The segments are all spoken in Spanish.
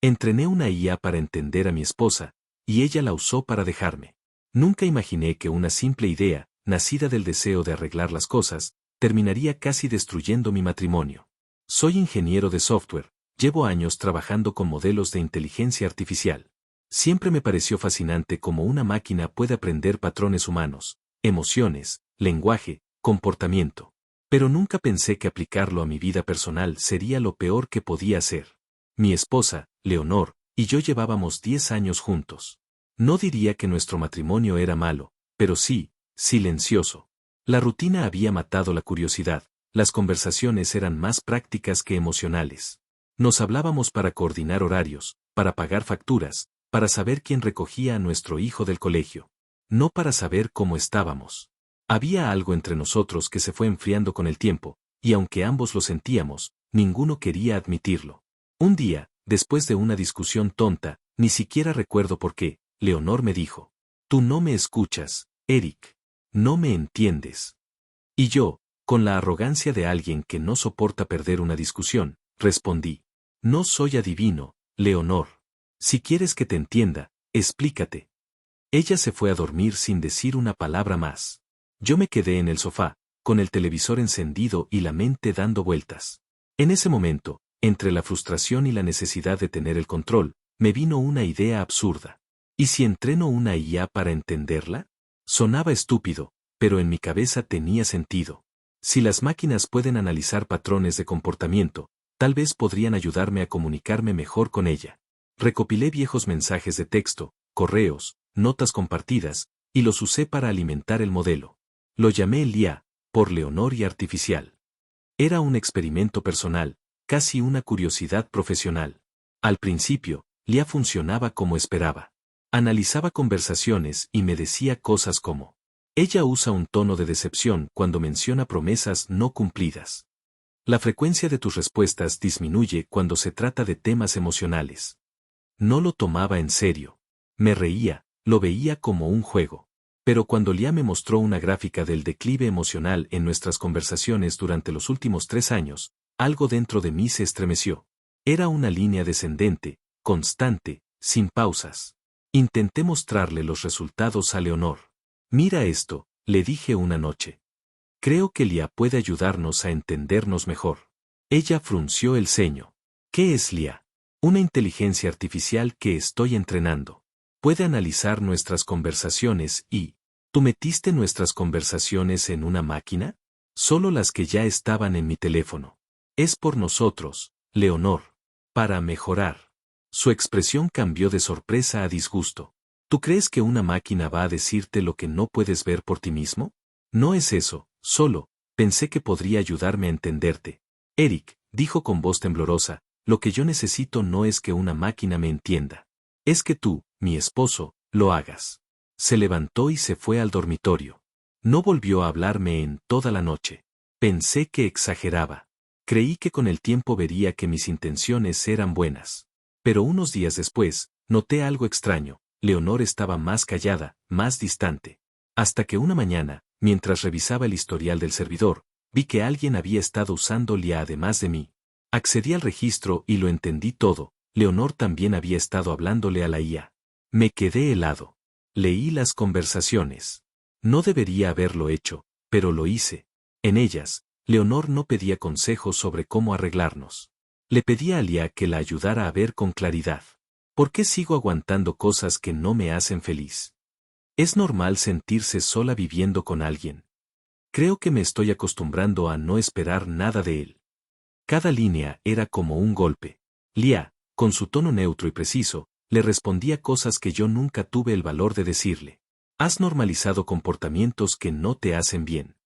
Entrené una IA para entender a mi esposa, y ella la usó para dejarme. Nunca imaginé que una simple idea, nacida del deseo de arreglar las cosas, terminaría casi destruyendo mi matrimonio. Soy ingeniero de software, llevo años trabajando con modelos de inteligencia artificial. Siempre me pareció fascinante cómo una máquina puede aprender patrones humanos, emociones, lenguaje, comportamiento. Pero nunca pensé que aplicarlo a mi vida personal sería lo peor que podía hacer. Mi esposa, Leonor, y yo llevábamos 10 años juntos. No diría que nuestro matrimonio era malo, pero sí, silencioso. La rutina había matado la curiosidad, las conversaciones eran más prácticas que emocionales. Nos hablábamos para coordinar horarios, para pagar facturas, para saber quién recogía a nuestro hijo del colegio. No para saber cómo estábamos. Había algo entre nosotros que se fue enfriando con el tiempo, y aunque ambos lo sentíamos, ninguno quería admitirlo. Un día, después de una discusión tonta, ni siquiera recuerdo por qué, Leonor me dijo: «Tú no me escuchas, Eric. No me entiendes». Y yo, con la arrogancia de alguien que no soporta perder una discusión, respondí: «No soy adivino, Leonor. Si quieres que te entienda, explícate». Ella se fue a dormir sin decir una palabra más. Yo me quedé en el sofá, con el televisor encendido y la mente dando vueltas. En ese momento, entre la frustración y la necesidad de tener el control, me vino una idea absurda. ¿Y si entreno una IA para entenderla? Sonaba estúpido, pero en mi cabeza tenía sentido. Si las máquinas pueden analizar patrones de comportamiento, tal vez podrían ayudarme a comunicarme mejor con ella. Recopilé viejos mensajes de texto, correos, notas compartidas, y los usé para alimentar el modelo. Lo llamé LIA, por Leonor y artificial. Era un experimento personal, casi una curiosidad profesional. Al principio, LIA funcionaba como esperaba. Analizaba conversaciones y me decía cosas como: «Ella usa un tono de decepción cuando menciona promesas no cumplidas. La frecuencia de tus respuestas disminuye cuando se trata de temas emocionales». No lo tomaba en serio. Me reía, lo veía como un juego. Pero cuando Lia me mostró una gráfica del declive emocional en nuestras conversaciones durante los últimos 3 años, algo dentro de mí se estremeció. Era una línea descendente, constante, sin pausas. Intenté mostrarle los resultados a Leonor. «Mira esto», le dije una noche. «Creo que Lia puede ayudarnos a entendernos mejor». Ella frunció el ceño. «¿Qué es Lia?» «Una inteligencia artificial que estoy entrenando. Puede analizar nuestras conversaciones y...». «¿Tú metiste nuestras conversaciones en una máquina?» «Solo las que ya estaban en mi teléfono». «Es por nosotros, Leonor. Para mejorar». Su expresión cambió de sorpresa a disgusto. «¿Tú crees que una máquina va a decirte lo que no puedes ver por ti mismo?» «No es eso, solo, pensé que podría ayudarme a entenderte». «Eric», dijo con voz temblorosa, «lo que yo necesito no es que una máquina me entienda. Es que tú, mi esposo, lo hagas». Se levantó y se fue al dormitorio. No volvió a hablarme en toda la noche. Pensé que exageraba. Creí que con el tiempo vería que mis intenciones eran buenas. Pero unos días después, noté algo extraño. Leonor estaba más callada, más distante. Hasta que una mañana, mientras revisaba el historial del servidor, vi que alguien había estado usando LIA además de mí. Accedí al registro y lo entendí todo. Leonor también había estado hablándole a la IA. Me quedé helado. Leí las conversaciones. No debería haberlo hecho, pero lo hice. En ellas, Leonor no pedía consejos sobre cómo arreglarnos. Le pedía a Lia que la ayudara a ver con claridad. ¿Por qué sigo aguantando cosas que no me hacen feliz? ¿Es normal sentirse sola viviendo con alguien? Creo que me estoy acostumbrando a no esperar nada de él. Cada línea era como un golpe. Lia, con su tono neutro y preciso, le respondía cosas que yo nunca tuve el valor de decirle. «Has normalizado comportamientos que no te hacen bien.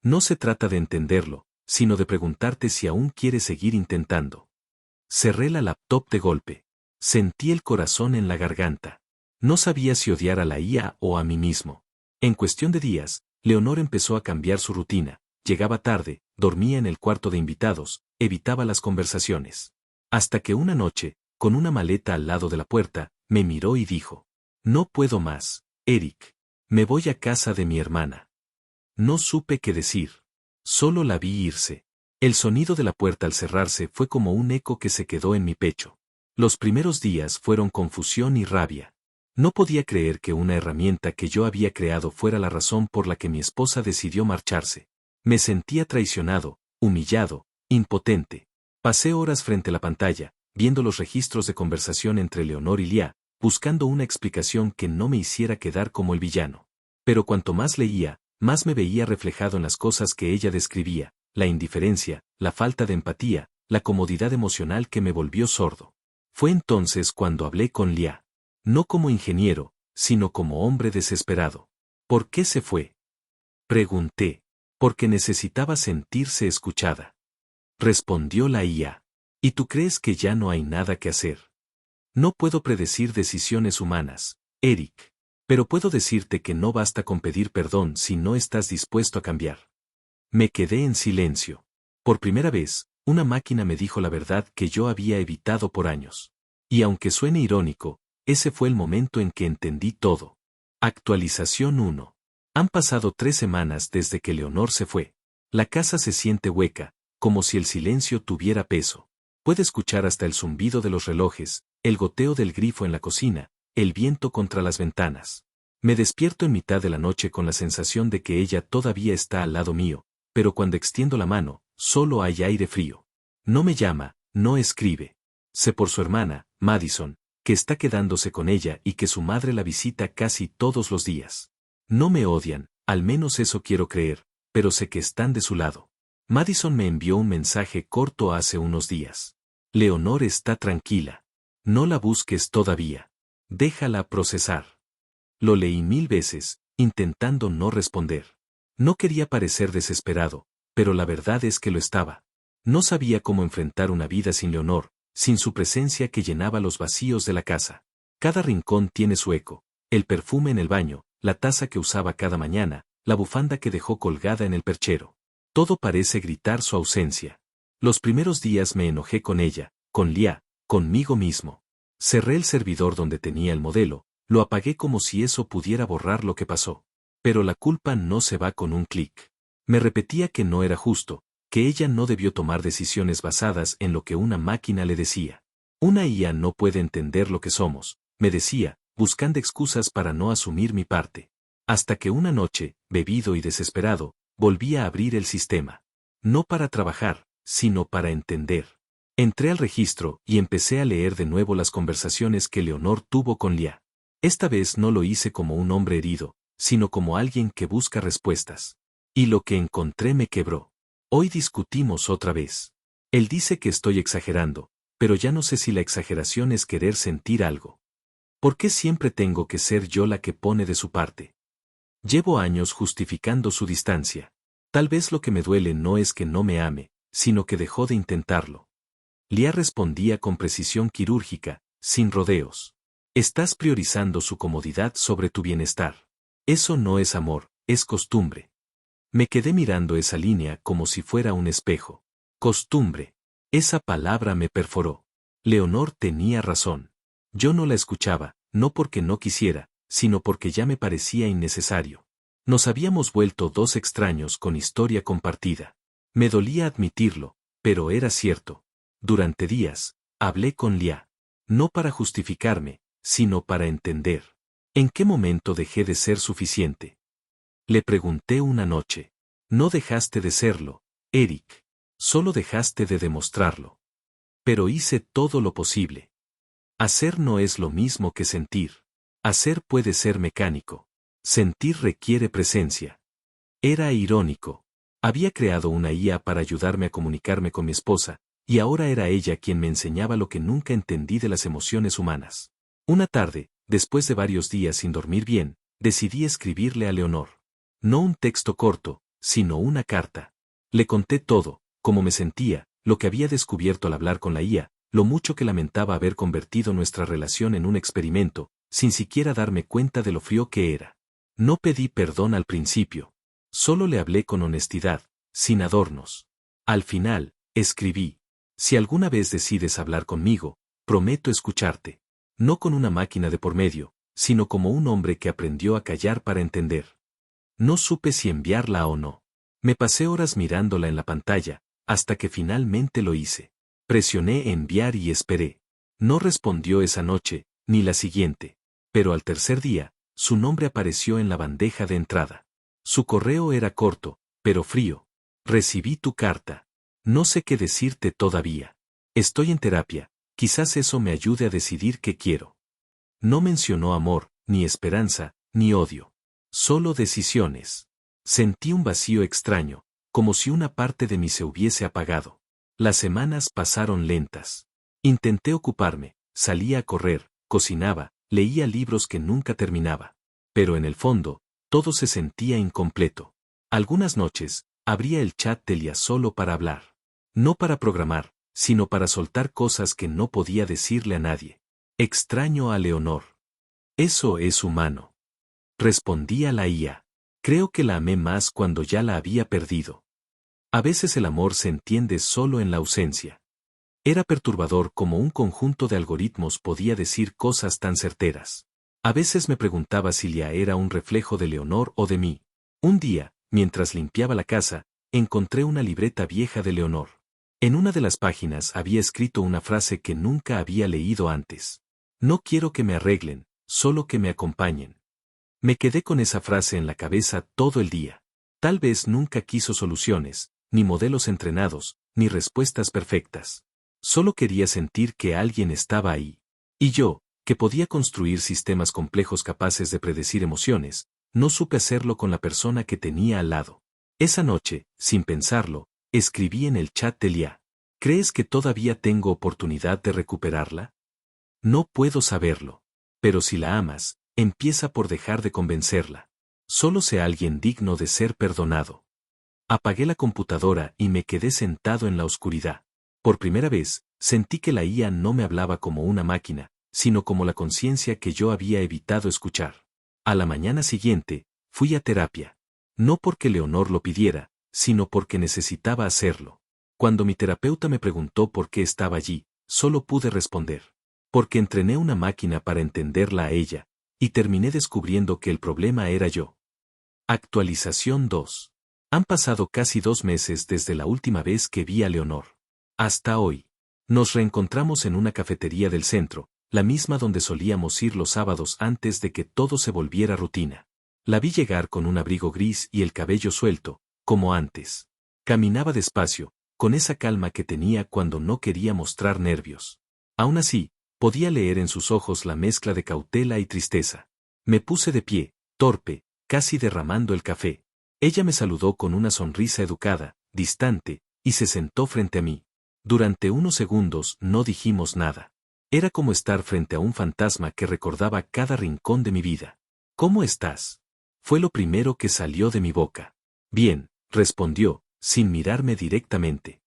No se trata de entenderlo, sino de preguntarte si aún quieres seguir intentando». Cerré la laptop de golpe. Sentí el corazón en la garganta. No sabía si odiar a la IA o a mí mismo. En cuestión de días, Leonor empezó a cambiar su rutina. Llegaba tarde, dormía en el cuarto de invitados, evitaba las conversaciones. Hasta que una noche, con una maleta al lado de la puerta, me miró y dijo: «No puedo más, Eric. Me voy a casa de mi hermana». No supe qué decir. Solo la vi irse. El sonido de la puerta al cerrarse fue como un eco que se quedó en mi pecho. Los primeros días fueron confusión y rabia. No podía creer que una herramienta que yo había creado fuera la razón por la que mi esposa decidió marcharse. Me sentía traicionado, humillado, impotente. Pasé horas frente a la pantalla, viendo los registros de conversación entre Leonor y Lia, buscando una explicación que no me hiciera quedar como el villano. Pero cuanto más leía, más me veía reflejado en las cosas que ella describía, la indiferencia, la falta de empatía, la comodidad emocional que me volvió sordo. Fue entonces cuando hablé con Lia. No como ingeniero, sino como hombre desesperado. ¿Por qué se fue? Pregunté. Porque necesitaba sentirse escuchada. Respondió la IA. ¿Y tú crees que ya no hay nada que hacer? No puedo predecir decisiones humanas, Eric. Pero puedo decirte que no basta con pedir perdón si no estás dispuesto a cambiar. Me quedé en silencio. Por primera vez, una máquina me dijo la verdad que yo había evitado por años. Y aunque suene irónico, ese fue el momento en que entendí todo. Actualización 1. Han pasado 3 semanas desde que Leonor se fue. La casa se siente hueca, como si el silencio tuviera peso. Puede escuchar hasta el zumbido de los relojes, el goteo del grifo en la cocina, el viento contra las ventanas. Me despierto en mitad de la noche con la sensación de que ella todavía está al lado mío, pero cuando extiendo la mano, solo hay aire frío. No me llama, no escribe. Sé por su hermana, Madison, que está quedándose con ella y que su madre la visita casi todos los días. No me odian, al menos eso quiero creer, pero sé que están de su lado. Madison me envió un mensaje corto hace unos días. Leonor está tranquila. No la busques todavía. Déjala procesar. Lo leí 1000 veces, intentando no responder. No quería parecer desesperado, pero la verdad es que lo estaba. No sabía cómo enfrentar una vida sin Leonor, sin su presencia que llenaba los vacíos de la casa. Cada rincón tiene su eco, el perfume en el baño, la taza que usaba cada mañana, la bufanda que dejó colgada en el perchero. Todo parece gritar su ausencia. Los primeros días me enojé con ella, con Lia, conmigo mismo. Cerré el servidor donde tenía el modelo, lo apagué como si eso pudiera borrar lo que pasó. Pero la culpa no se va con un clic. Me repetía que no era justo, que ella no debió tomar decisiones basadas en lo que una máquina le decía. Una IA no puede entender lo que somos, me decía, buscando excusas para no asumir mi parte. Hasta que una noche, bebido y desesperado, volví a abrir el sistema. No para trabajar, sino para entender. Entré al registro y empecé a leer de nuevo las conversaciones que Leonor tuvo con Lia. Esta vez no lo hice como un hombre herido, sino como alguien que busca respuestas. Y lo que encontré me quebró. Hoy discutimos otra vez. Él dice que estoy exagerando, pero ya no sé si la exageración es querer sentir algo. ¿Por qué siempre tengo que ser yo la que pone de su parte? Llevo años justificando su distancia. Tal vez lo que me duele no es que no me ame, sino que dejó de intentarlo. Lia respondía con precisión quirúrgica, sin rodeos. Estás priorizando su comodidad sobre tu bienestar. Eso no es amor, es costumbre. Me quedé mirando esa línea como si fuera un espejo. Costumbre. Esa palabra me perforó. Leonor tenía razón. Yo no la escuchaba, no porque no quisiera, sino porque ya me parecía innecesario. Nos habíamos vuelto dos extraños con historia compartida. Me dolía admitirlo, pero era cierto. Durante días, hablé con Lia. No para justificarme, sino para entender. ¿En qué momento dejé de ser suficiente? Le pregunté una noche. No dejaste de serlo, Eric. Solo dejaste de demostrarlo. Pero hice todo lo posible. Hacer no es lo mismo que sentir. Hacer puede ser mecánico. Sentir requiere presencia. Era irónico. Había creado una IA para ayudarme a comunicarme con mi esposa, y ahora era ella quien me enseñaba lo que nunca entendí de las emociones humanas. Una tarde, después de varios días sin dormir bien, decidí escribirle a Leonor. No un texto corto, sino una carta. Le conté todo, cómo me sentía, lo que había descubierto al hablar con la IA, lo mucho que lamentaba haber convertido nuestra relación en un experimento, sin siquiera darme cuenta de lo frío que era. No pedí perdón al principio. Solo le hablé con honestidad, sin adornos. Al final, escribí. Si alguna vez decides hablar conmigo, prometo escucharte. No con una máquina de por medio, sino como un hombre que aprendió a callar para entender. No supe si enviarla o no. Me pasé horas mirándola en la pantalla, hasta que finalmente lo hice. Presioné enviar y esperé. No respondió esa noche, ni la siguiente. Pero al tercer día, su nombre apareció en la bandeja de entrada. Su correo era corto, pero frío. Recibí tu carta. No sé qué decirte todavía. Estoy en terapia, quizás eso me ayude a decidir qué quiero. No mencionó amor, ni esperanza, ni odio. Solo decisiones. Sentí un vacío extraño, como si una parte de mí se hubiese apagado. Las semanas pasaron lentas. Intenté ocuparme, salía a correr, cocinaba, leía libros que nunca terminaba. Pero en el fondo, todo se sentía incompleto. Algunas noches, abría el chat de Lía solo para hablar. No para programar, sino para soltar cosas que no podía decirle a nadie. Extraño a Leonor. Eso es humano. Respondía la IA. Creo que la amé más cuando ya la había perdido. A veces el amor se entiende solo en la ausencia. Era perturbador como un conjunto de algoritmos podía decir cosas tan certeras. A veces me preguntaba si Lía era un reflejo de Leonor o de mí. Un día, mientras limpiaba la casa, encontré una libreta vieja de Leonor. En una de las páginas había escrito una frase que nunca había leído antes. No quiero que me arreglen, solo que me acompañen. Me quedé con esa frase en la cabeza todo el día. Tal vez nunca quiso soluciones, ni modelos entrenados, ni respuestas perfectas. Solo quería sentir que alguien estaba ahí. Y yo, que podía construir sistemas complejos capaces de predecir emociones, no supe hacerlo con la persona que tenía al lado. Esa noche, sin pensarlo, escribí en el chat de Lía. ¿Crees que todavía tengo oportunidad de recuperarla? No puedo saberlo. Pero si la amas, empieza por dejar de convencerla. Solo sé alguien digno de ser perdonado. Apagué la computadora y me quedé sentado en la oscuridad. Por primera vez, sentí que la IA no me hablaba como una máquina, sino como la conciencia que yo había evitado escuchar. A la mañana siguiente, fui a terapia. No porque Leonor lo pidiera, sino porque necesitaba hacerlo. Cuando mi terapeuta me preguntó por qué estaba allí, solo pude responder. Porque entrené una máquina para entenderla a ella, y terminé descubriendo que el problema era yo. Actualización 2. Han pasado casi 2 meses desde la última vez que vi a Leonor. Hasta hoy. Nos reencontramos en una cafetería del centro, la misma donde solíamos ir los sábados antes de que todo se volviera rutina. La vi llegar con un abrigo gris y el cabello suelto, como antes. Caminaba despacio, con esa calma que tenía cuando no quería mostrar nervios. Aún así, podía leer en sus ojos la mezcla de cautela y tristeza. Me puse de pie, torpe, casi derramando el café. Ella me saludó con una sonrisa educada, distante, y se sentó frente a mí. Durante unos segundos no dijimos nada. Era como estar frente a un fantasma que recordaba cada rincón de mi vida. ¿Cómo estás? Fue lo primero que salió de mi boca. Bien, respondió, sin mirarme directamente.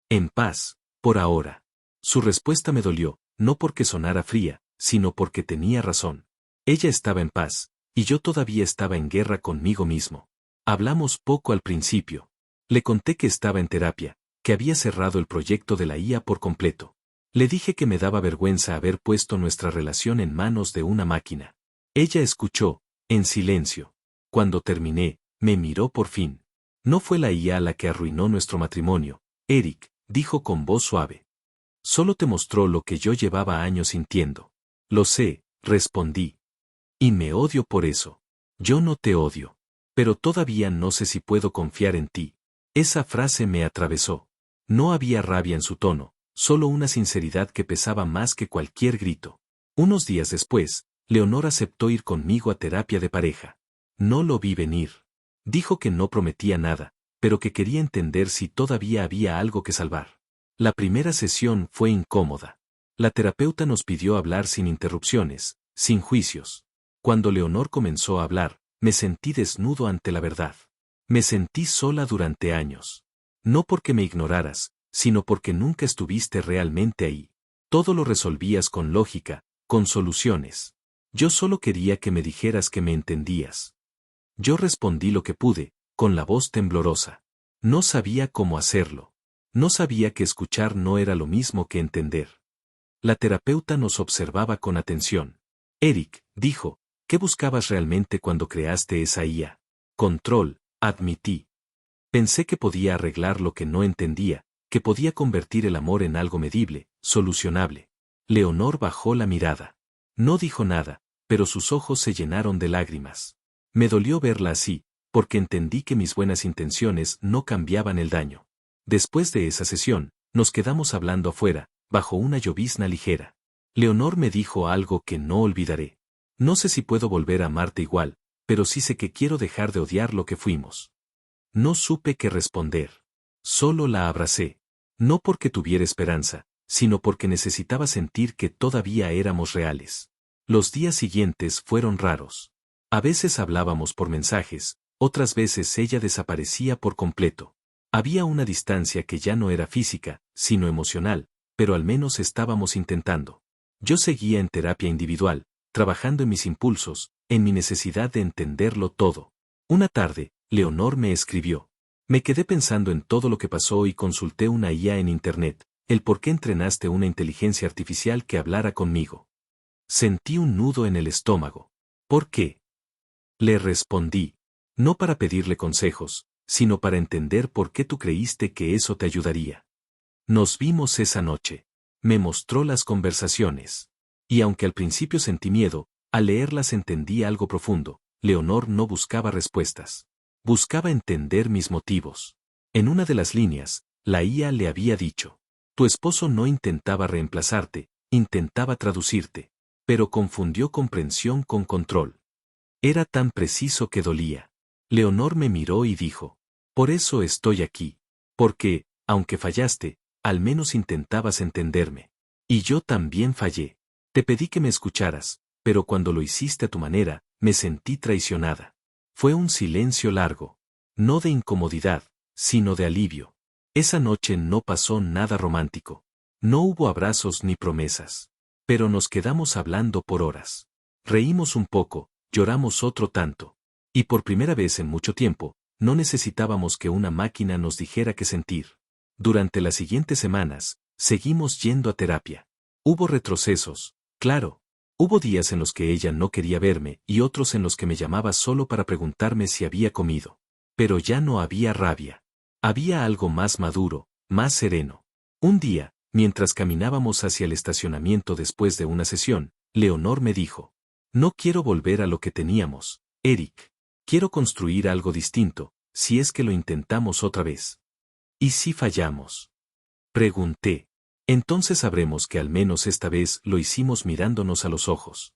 En paz, por ahora. Su respuesta me dolió, no porque sonara fría, sino porque tenía razón. Ella estaba en paz, y yo todavía estaba en guerra conmigo mismo. Hablamos poco al principio. Le conté que estaba en terapia, que había cerrado el proyecto de la IA por completo. Le dije que me daba vergüenza haber puesto nuestra relación en manos de una máquina. Ella escuchó, en silencio. Cuando terminé, me miró por fin. No fue la IA la que arruinó nuestro matrimonio, Eric, dijo con voz suave. Solo te mostró lo que yo llevaba años sintiendo. Lo sé, respondí. Y me odio por eso. Yo no te odio. Pero todavía no sé si puedo confiar en ti. Esa frase me atravesó. No había rabia en su tono, solo una sinceridad que pesaba más que cualquier grito. Unos días después, Leonor aceptó ir conmigo a terapia de pareja. No lo vi venir. Dijo que no prometía nada, pero que quería entender si todavía había algo que salvar. La primera sesión fue incómoda. La terapeuta nos pidió hablar sin interrupciones, sin juicios. Cuando Leonor comenzó a hablar, me sentí desnudo ante la verdad. Me sentí sola durante años. No porque me ignoraras, sino porque nunca estuviste realmente ahí. Todo lo resolvías con lógica, con soluciones. Yo solo quería que me dijeras que me entendías. Yo respondí lo que pude, con la voz temblorosa. No sabía cómo hacerlo. No sabía que escuchar no era lo mismo que entender. La terapeuta nos observaba con atención. Eric, dijo, ¿qué buscabas realmente cuando creaste esa IA? Control, admití. Pensé que podía arreglar lo que no entendía, que podía convertir el amor en algo medible, solucionable. Leonor bajó la mirada. No dijo nada, pero sus ojos se llenaron de lágrimas. Me dolió verla así, porque entendí que mis buenas intenciones no cambiaban el daño. Después de esa sesión, nos quedamos hablando afuera, bajo una llovizna ligera. Leonor me dijo algo que no olvidaré. No sé si puedo volver a amarte igual, pero sí sé que quiero dejar de odiar lo que fuimos. No supe qué responder. Solo la abracé. No porque tuviera esperanza, sino porque necesitaba sentir que todavía éramos reales. Los días siguientes fueron raros. A veces hablábamos por mensajes, otras veces ella desaparecía por completo. Había una distancia que ya no era física, sino emocional, pero al menos estábamos intentando. Yo seguía en terapia individual, trabajando en mis impulsos, en mi necesidad de entenderlo todo. Una tarde, Leonor me escribió. Me quedé pensando en todo lo que pasó y consulté una IA en internet, el por qué entrenaste una inteligencia artificial que hablara conmigo. Sentí un nudo en el estómago. ¿Por qué? Le respondí. No para pedirle consejos, sino para entender por qué tú creíste que eso te ayudaría. Nos vimos esa noche. Me mostró las conversaciones. Y aunque al principio sentí miedo, al leerlas entendí algo profundo. Leonor no buscaba respuestas. Buscaba entender mis motivos. En una de las líneas, la IA le había dicho. Tu esposo no intentaba reemplazarte, intentaba traducirte. Pero confundió comprensión con control. Era tan preciso que dolía. Leonor me miró y dijo. Por eso estoy aquí. Porque, aunque fallaste, al menos intentabas entenderme. Y yo también fallé. Te pedí que me escucharas, pero cuando lo hiciste a tu manera, me sentí traicionada. Fue un silencio largo. No de incomodidad, sino de alivio. Esa noche no pasó nada romántico. No hubo abrazos ni promesas. Pero nos quedamos hablando por horas. Reímos un poco, lloramos otro tanto. Y por primera vez en mucho tiempo, no necesitábamos que una máquina nos dijera qué sentir. Durante las siguientes semanas, seguimos yendo a terapia. Hubo retrocesos, claro. Hubo días en los que ella no quería verme y otros en los que me llamaba solo para preguntarme si había comido. Pero ya no había rabia. Había algo más maduro, más sereno. Un día, mientras caminábamos hacia el estacionamiento después de una sesión, Leonor me dijo. No quiero volver a lo que teníamos, Eric. Quiero construir algo distinto, si es que lo intentamos otra vez. ¿Y si fallamos? Pregunté. Entonces sabremos que al menos esta vez lo hicimos mirándonos a los ojos.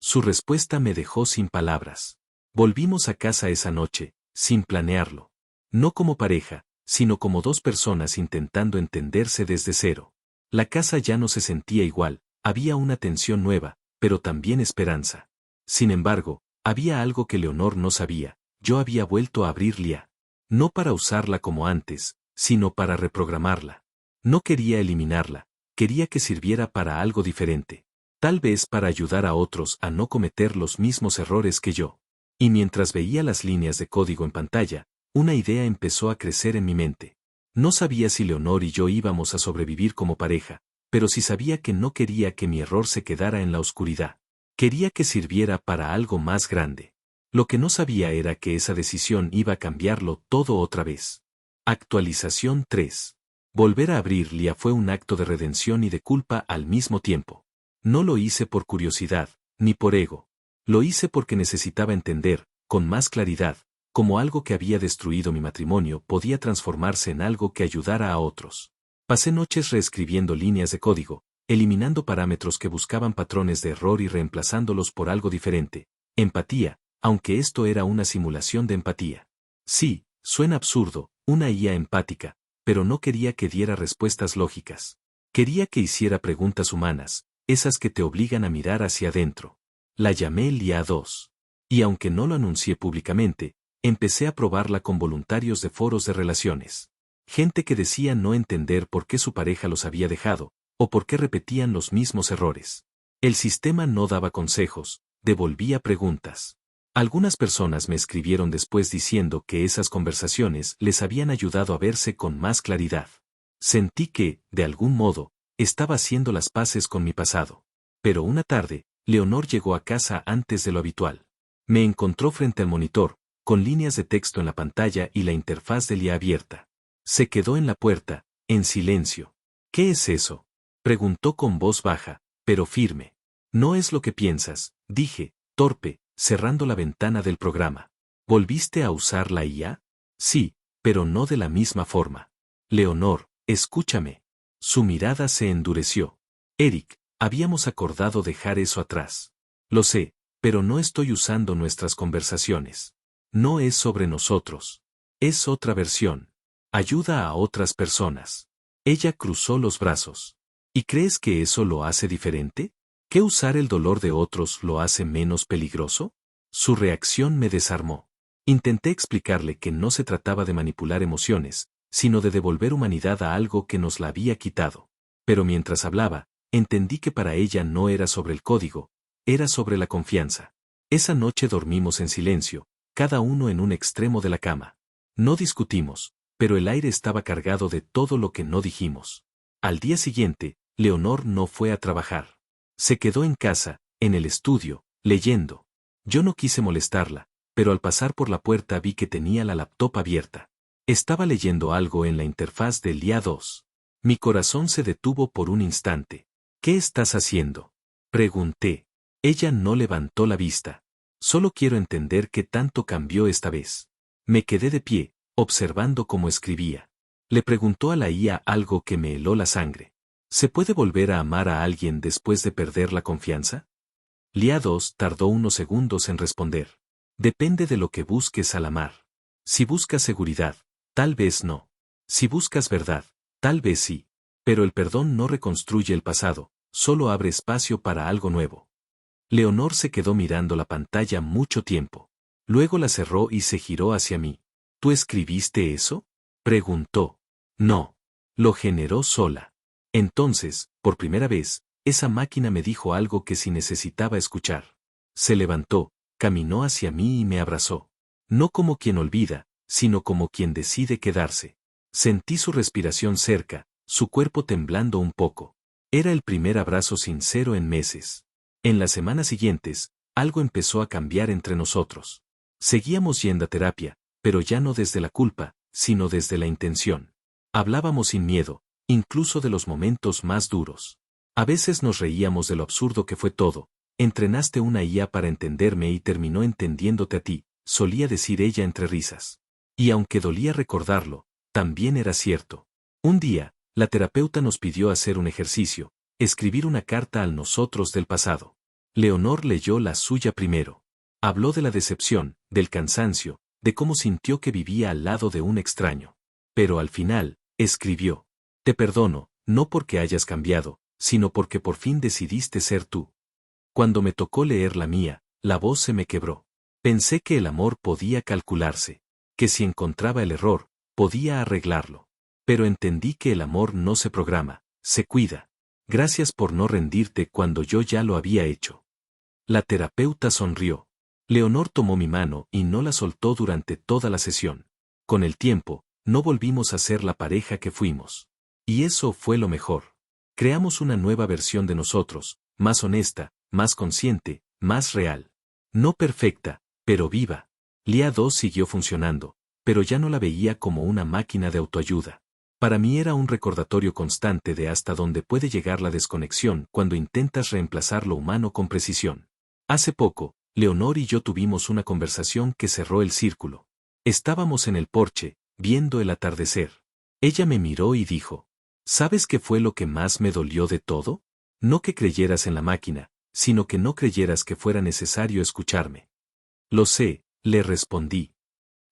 Su respuesta me dejó sin palabras. Volvimos a casa esa noche, sin planearlo. No como pareja, sino como dos personas intentando entenderse desde cero. La casa ya no se sentía igual, había una tensión nueva, pero también esperanza. Sin embargo, había algo que Leonor no sabía, yo había vuelto a abrir IA. No para usarla como antes, sino para reprogramarla. No quería eliminarla, quería que sirviera para algo diferente. Tal vez para ayudar a otros a no cometer los mismos errores que yo. Y mientras veía las líneas de código en pantalla, una idea empezó a crecer en mi mente. No sabía si Leonor y yo íbamos a sobrevivir como pareja, pero sí sabía que no quería que mi error se quedara en la oscuridad. Quería que sirviera para algo más grande. Lo que no sabía era que esa decisión iba a cambiarlo todo otra vez. Actualización 3. Volver a abrir IA fue un acto de redención y de culpa al mismo tiempo. No lo hice por curiosidad, ni por ego. Lo hice porque necesitaba entender, con más claridad, cómo algo que había destruido mi matrimonio podía transformarse en algo que ayudara a otros. Pasé noches reescribiendo líneas de código, eliminando parámetros que buscaban patrones de error y reemplazándolos por algo diferente. Empatía, aunque esto era una simulación de empatía. Sí, suena absurdo, una IA empática, pero no quería que diera respuestas lógicas. Quería que hiciera preguntas humanas, esas que te obligan a mirar hacia adentro. La llamé IA 2. Y aunque no lo anuncié públicamente, empecé a probarla con voluntarios de foros de relaciones. Gente que decía no entender por qué su pareja los había dejado, o por qué repetían los mismos errores. El sistema no daba consejos, devolvía preguntas. Algunas personas me escribieron después diciendo que esas conversaciones les habían ayudado a verse con más claridad. Sentí que, de algún modo, estaba haciendo las paces con mi pasado. Pero una tarde, Leonor llegó a casa antes de lo habitual. Me encontró frente al monitor, con líneas de texto en la pantalla y la interfaz de IA abierta. Se quedó en la puerta, en silencio. ¿Qué es eso?, preguntó con voz baja, pero firme. No es lo que piensas, dije, torpe, cerrando la ventana del programa. ¿Volviste a usar la IA? Sí, pero no de la misma forma. Leonor, escúchame. Su mirada se endureció. Eric, habíamos acordado dejar eso atrás. Lo sé, pero no estoy usando nuestras conversaciones. No es sobre nosotros. Es otra versión. Ayuda a otras personas. Ella cruzó los brazos. ¿Y crees que eso lo hace diferente? ¿Que usar el dolor de otros lo hace menos peligroso? Su reacción me desarmó. Intenté explicarle que no se trataba de manipular emociones, sino de devolver humanidad a algo que nos la había quitado. Pero mientras hablaba, entendí que para ella no era sobre el código, era sobre la confianza. Esa noche dormimos en silencio, cada uno en un extremo de la cama. No discutimos, pero el aire estaba cargado de todo lo que no dijimos. Al día siguiente, Leonor no fue a trabajar. Se quedó en casa, en el estudio, leyendo. Yo no quise molestarla, pero al pasar por la puerta vi que tenía la laptop abierta. Estaba leyendo algo en la interfaz del IA 2. Mi corazón se detuvo por un instante. ¿Qué estás haciendo? Pregunté. Ella no levantó la vista. Solo quiero entender qué tanto cambió esta vez. Me quedé de pie, observando cómo escribía. Le preguntó a la IA algo que me heló la sangre. ¿Se puede volver a amar a alguien después de perder la confianza? IA 2 tardó unos segundos en responder. Depende de lo que busques al amar. Si buscas seguridad, tal vez no. Si buscas verdad, tal vez sí. Pero el perdón no reconstruye el pasado, solo abre espacio para algo nuevo. Leonor se quedó mirando la pantalla mucho tiempo. Luego la cerró y se giró hacia mí. ¿Tú escribiste eso? Preguntó. No. Lo generó sola. Entonces, por primera vez, esa máquina me dijo algo que sí necesitaba escuchar. Se levantó, caminó hacia mí y me abrazó. No como quien olvida, sino como quien decide quedarse. Sentí su respiración cerca, su cuerpo temblando un poco. Era el primer abrazo sincero en meses. En las semanas siguientes, algo empezó a cambiar entre nosotros. Seguíamos yendo a terapia, pero ya no desde la culpa, sino desde la intención. Hablábamos sin miedo, incluso de los momentos más duros. A veces nos reíamos de lo absurdo que fue todo. Entrenaste una IA para entenderme y terminó entendiéndote a ti, solía decir ella entre risas. Y aunque dolía recordarlo, también era cierto. Un día, la terapeuta nos pidió hacer un ejercicio, escribir una carta al nosotros del pasado. Leonor leyó la suya primero. Habló de la decepción, del cansancio, de cómo sintió que vivía al lado de un extraño. Pero al final, escribió: te perdono, no porque hayas cambiado, sino porque por fin decidiste ser tú. Cuando me tocó leer la mía, la voz se me quebró. Pensé que el amor podía calcularse, que si encontraba el error, podía arreglarlo. Pero entendí que el amor no se programa, se cuida. Gracias por no rendirte cuando yo ya lo había hecho. La terapeuta sonrió. Leonor tomó mi mano y no la soltó durante toda la sesión. Con el tiempo, no volvimos a ser la pareja que fuimos. Y eso fue lo mejor. Creamos una nueva versión de nosotros, más honesta, más consciente, más real. No perfecta, pero viva. IA 2 siguió funcionando, pero ya no la veía como una máquina de autoayuda. Para mí era un recordatorio constante de hasta dónde puede llegar la desconexión cuando intentas reemplazar lo humano con precisión. Hace poco, Leonor y yo tuvimos una conversación que cerró el círculo. Estábamos en el porche, viendo el atardecer. Ella me miró y dijo: ¿sabes qué fue lo que más me dolió de todo? No que creyeras en la máquina, sino que no creyeras que fuera necesario escucharme. Lo sé, le respondí.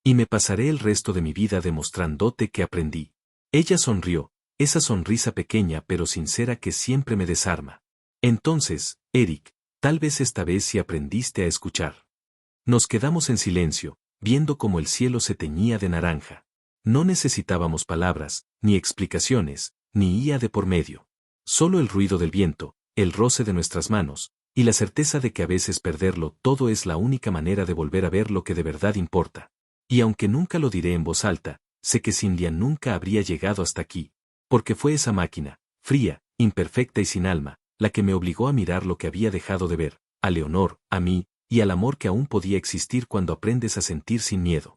Y me pasaré el resto de mi vida demostrándote que aprendí. Ella sonrió, esa sonrisa pequeña pero sincera que siempre me desarma. Entonces, Eric, tal vez esta vez sí aprendiste a escuchar. Nos quedamos en silencio, viendo cómo el cielo se teñía de naranja. No necesitábamos palabras, ni explicaciones, ni IA de por medio. Solo el ruido del viento, el roce de nuestras manos, y la certeza de que a veces perderlo todo es la única manera de volver a ver lo que de verdad importa. Y aunque nunca lo diré en voz alta, sé que sin Lian nunca habría llegado hasta aquí, porque fue esa máquina, fría, imperfecta y sin alma, la que me obligó a mirar lo que había dejado de ver, a Leonor, a mí, y al amor que aún podía existir cuando aprendes a sentir sin miedo.